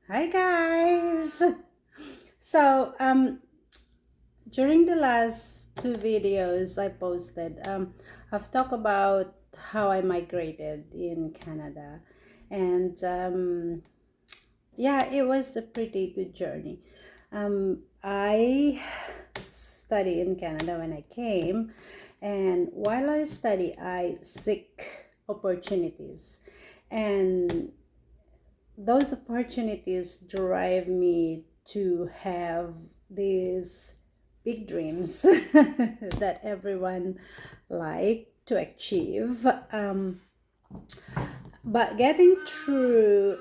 Hi guys. So during the last two videos I posted, I've talked about how I migrated in Canada, and yeah, it was a pretty good journey. I studied in Canada when I came, and while I study, I seek opportunities, and those opportunities drive me to have these big dreams that everyone like to achieve. But getting through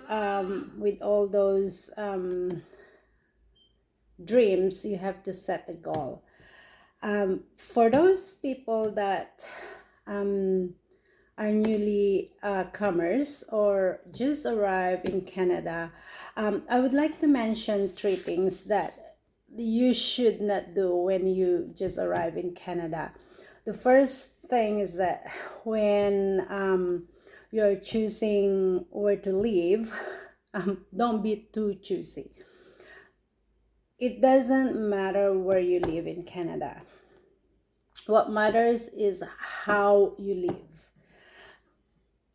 with all those dreams, you have to set a goal. For those people that are newly comers or just arrived in Canada, I would like to mention three things that you should not do when you just arrive in Canada. The first thing is that when you're choosing where to live, don't be too choosy. It doesn't matter where you live in Canada. What matters is how you live.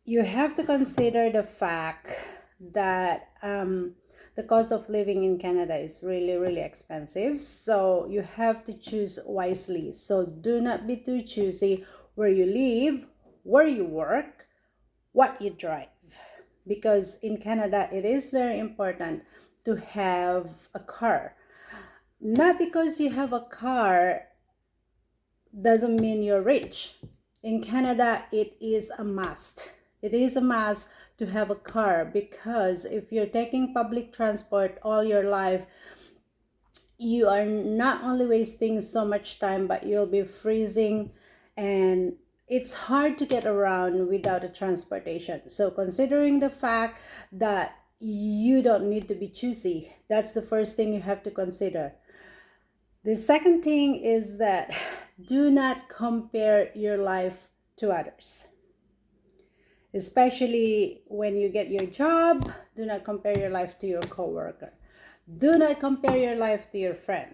You have to consider the fact that the cost of living in Canada is really expensive. So you have to choose wisely. So do not be too choosy where you live, where you work, what you drive. Because in Canada, it is very important to have a car. Not because you have a car doesn't mean you're rich. In Canada, it is a must. It is a must to have a car, because if you're taking public transport all your life, you are not only wasting so much time, but you'll be freezing, and it's hard to get around without a transportation. So considering the fact that you don't need to be choosy, that's the first thing you have to consider. The second thing is that do not compare your life to others. Especially when you get your job, do not compare your life to your coworker. Do not compare your life to your friend.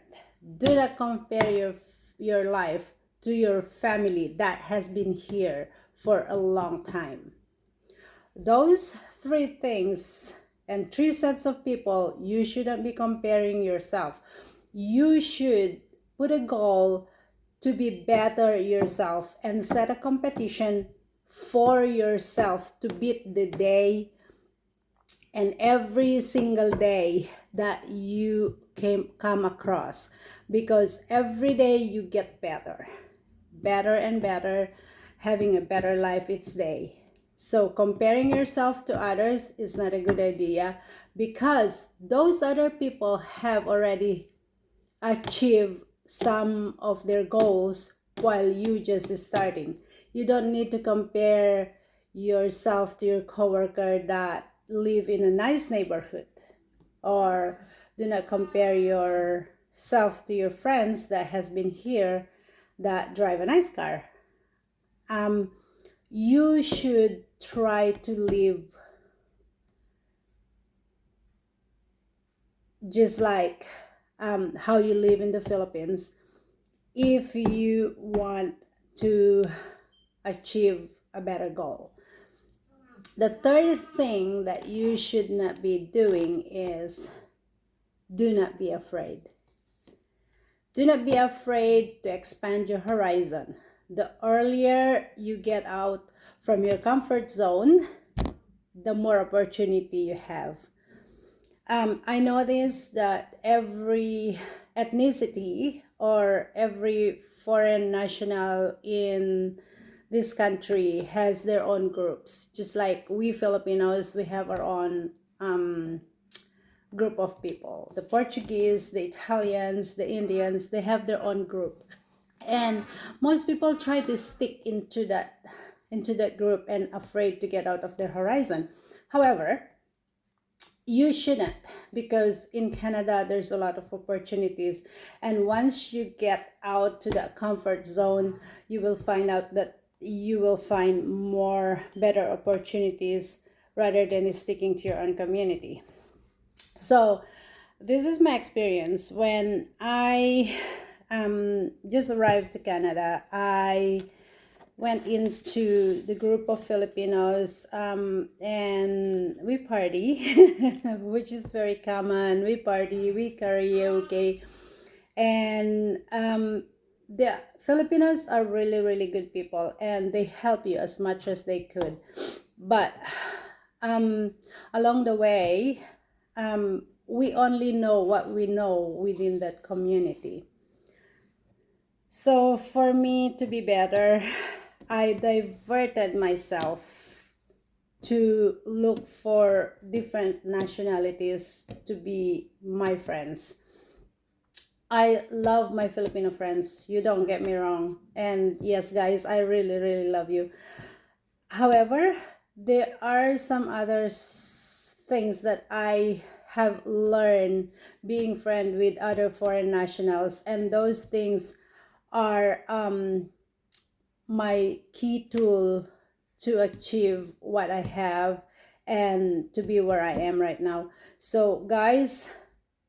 Do not compare your life to your family that has been here for a long time. Those three things and three sets of people, you shouldn't be comparing yourself. You should put a goal to be better yourself and set a competition for yourself to beat the day and every single day that you come across, because every day you get better and better, having a better life each day. So comparing yourself to others is not a good idea, because those other people have already achieved some of their goals while you just starting. You don't need to compare yourself to your coworker that live in a nice neighborhood, or do not compare yourself to your friends that has been here that drive a nice car. You should try to live just like how you live in the Philippines if you want to achieve a better goal. The third thing that you should not be doing is do not be afraid. Do not be afraid to expand your horizon. The earlier you get out from your comfort zone, the more opportunity you have. I noticed that every ethnicity or every foreign national in this country has their own groups. Just like we Filipinos, we have our own group of people. The Portuguese, the Italians, the Indians, they have their own group. And most people try to stick into that group and afraid to get out of their horizon. However, you shouldn't, because in Canada there's a lot of opportunities, and once you get out to the comfort zone, you will find out that you will find more better opportunities rather than sticking to your own community. So this is my experience when I just arrived to Canada. I went into the group of Filipinos, and we party, which is very common. We party, we karaoke, and the Filipinos are really, really good people, and they help you as much as they could. But along the way, we only know what we know within that community. So for me to be better, I diverted myself to look for different nationalities to be my friends. I love my Filipino friends. You don't get me wrong. And yes, guys, I really, really love you. However, there are some other things that I have learned being friend with other foreign nationals, and those things are my key tool to achieve what I have and to be where I am right now. So guys,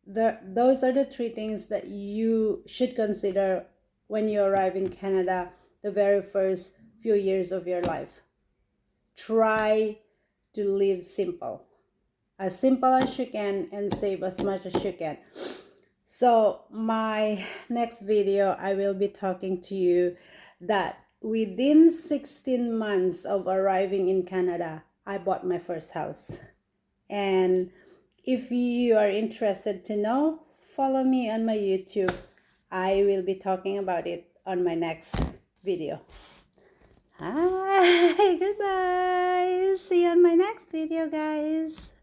those are the three things that you should consider when you arrive in Canada the very first few years of your life. Try to live simple as you can, and save as much as you can. So my next video, I will be talking to you that within 16 months of arriving in Canada, I bought my first house. And if you are interested to know, follow me on my YouTube. I will be talking about it on my next video. Hi, goodbye. See you on my next video, guys.